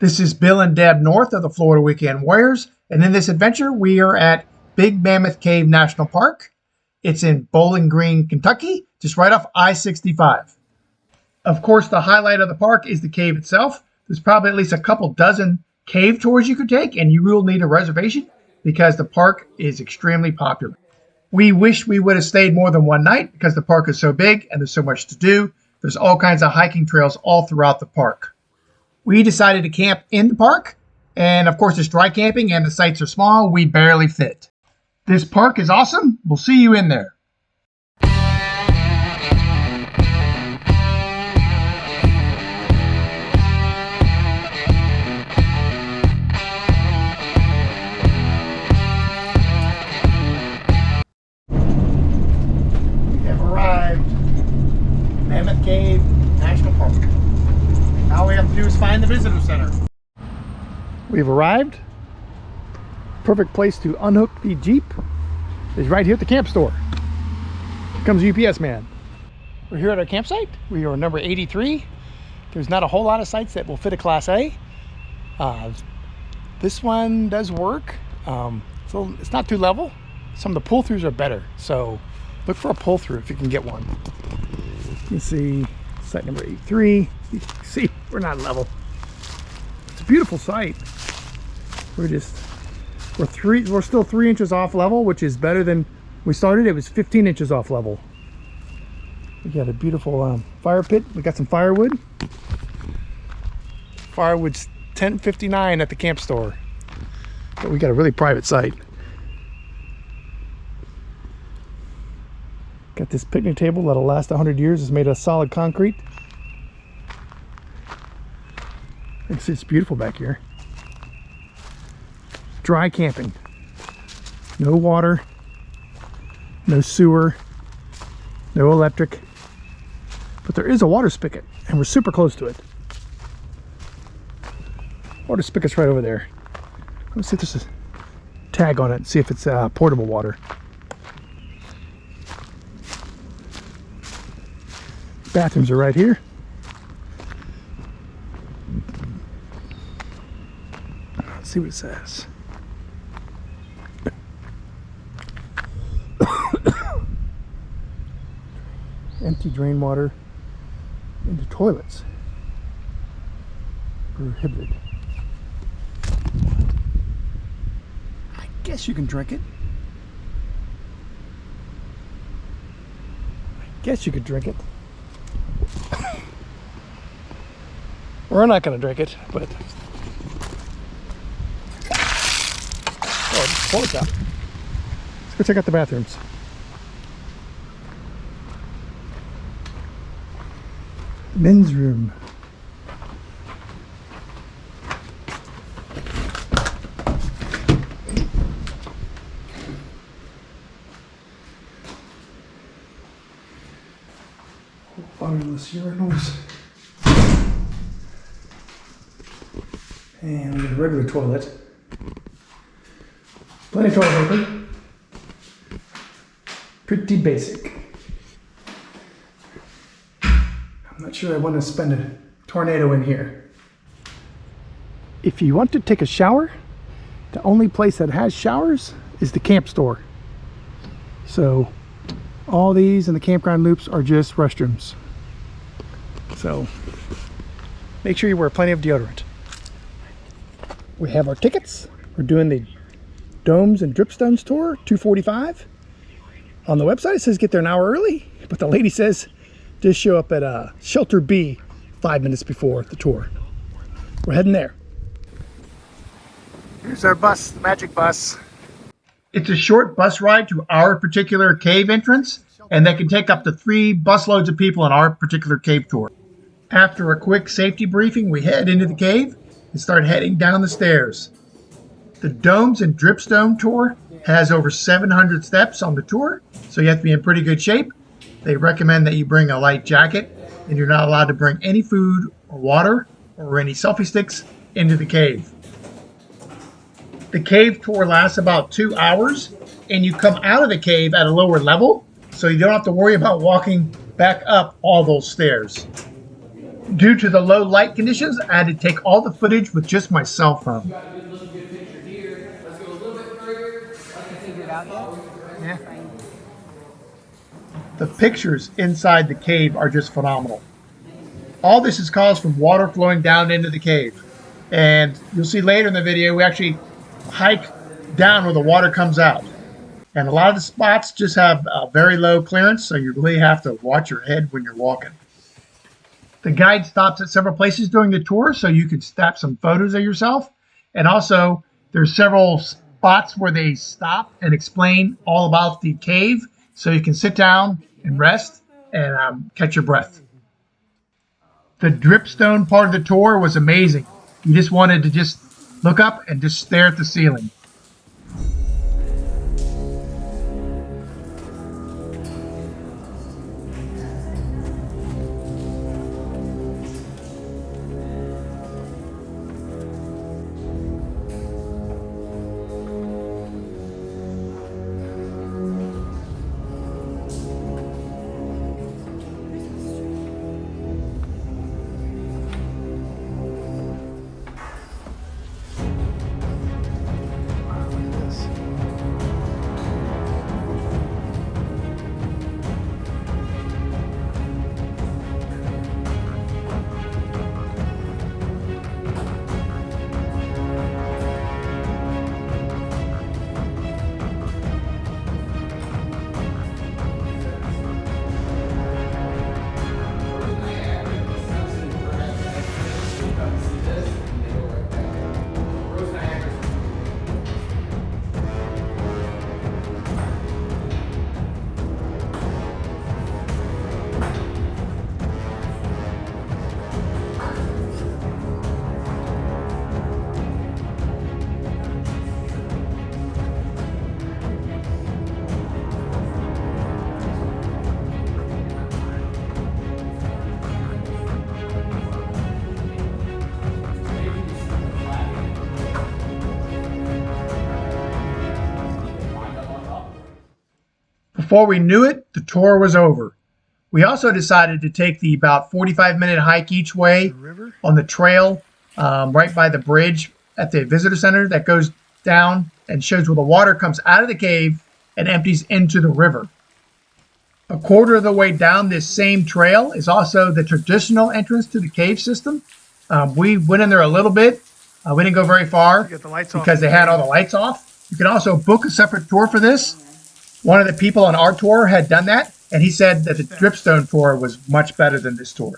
This is Bill and Deb North of the Florida Weekend Warriors, and in this adventure, we are at Big Mammoth Cave National Park. It's in Bowling Green, Kentucky, just right off I-65. Of course, the highlight of the park is the cave itself. There's probably at least a couple dozen cave tours you could take, and you will need a reservation because the park is extremely popular. We wish we would have stayed more than one night because the park is so big and there's so much to do. There's all kinds of hiking trails all throughout the park. We decided to camp in the park, and of course it's dry camping and the sites are small. We barely fit. This park is awesome. We'll see you in there. We have arrived. Mammoth Cave National Park. All we have to do is find the visitor center. We've arrived. Perfect place to unhook the Jeep is right here at the camp store. Here comes UPS man. We're here at our campsite. We are number 83. There's not a whole lot of sites that will fit a Class A. This one does work. So it's not too level. Some of the pull-throughs are better. So look for a pull-through if you can get one. You can see site number 83. You can see we're not level. It's a beautiful site. We're still 3 inches off level, which is better than we started. It was 15 inches off level. We got a beautiful fire pit. We got some firewood. Firewood's $10.59 at the camp store, but we got a really private site. Got this picnic table that'll last 100 years. It's made of solid concrete. It's beautiful back here. Dry camping. No water, no sewer, no electric. But there is a water spigot, and we're super close to it. Water spigot's right over there. Let's see if there's a tag on it and see if it's portable water. Bathrooms are right here. Let's see what it says. Empty drain water into toilets. Prohibited. I guess you can drink it. We're not going to drink it, but just pull it out. Let's go check out the bathrooms. Men's room. Waterless urinals. And we have a regular toilet. Plenty of toilet paper. Pretty basic. I'm not sure I want to spend a tornado in here. If you want to take a shower, the only place that has showers is the camp store. So all these and the campground loops are just restrooms. So make sure you wear plenty of deodorant. We have our tickets. We're doing the Domes and Dripstones tour, $245. On the website it says get there an hour early, but the lady says just show up at Shelter B 5 minutes before the tour. We're heading there. Here's our bus, the magic bus. It's a short bus ride to our particular cave entrance, and they can take up to 3 busloads of people on our particular cave tour. After a quick safety briefing, we head into the cave and start heading down the stairs. The Domes and Dripstone tour has over 700 steps on the tour, so you have to be in pretty good shape. They recommend that you bring a light jacket, and you're not allowed to bring any food or water or any selfie sticks into the cave. The cave tour lasts about 2 hours, and you come out of the cave at a lower level, so you don't have to worry about walking back up all those stairs. Due to the low light conditions, I had to take all the footage with just my cell phone. Got a good picture here. Let's go a little bit further. Figured out yet? Yeah. The pictures inside the cave are just phenomenal. All this is caused from water flowing down into the cave. And you'll see later in the video, we actually hike down where the water comes out. And a lot of the spots just have very low clearance, so you really have to watch your head when you're walking. The guide stops at several places during the tour, so you can snap some photos of yourself. And also, there's several spots where they stop and explain all about the cave, so you can sit down and rest and catch your breath. The dripstone part of the tour was amazing. You just wanted to just look up and just stare at the ceiling. Before we knew it, the tour was over. We also decided to take the about 45-minute hike each way on the trail right by the bridge at the visitor center that goes down and shows where the water comes out of the cave and empties into the river. A quarter of the way down this same trail is also the traditional entrance to the cave system. We went in there a little bit. We didn't go very far because they had all the lights off. You can also book a separate tour for this. One of the people on our tour had done that, and he said that the dripstone tour was much better than this tour.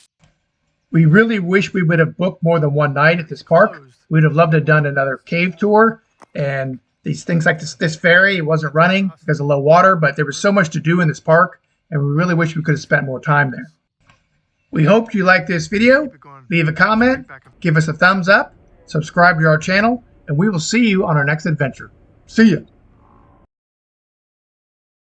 We really wish we would have booked more than one night at this park. We'd have loved to have done another cave tour, and these things like this ferry, it wasn't running because of low water, but there was so much to do in this park, and we really wish we could have spent more time there. We hope you liked this video. Leave a comment, give us a thumbs up, subscribe to our channel, and we will see you on our next adventure. See ya!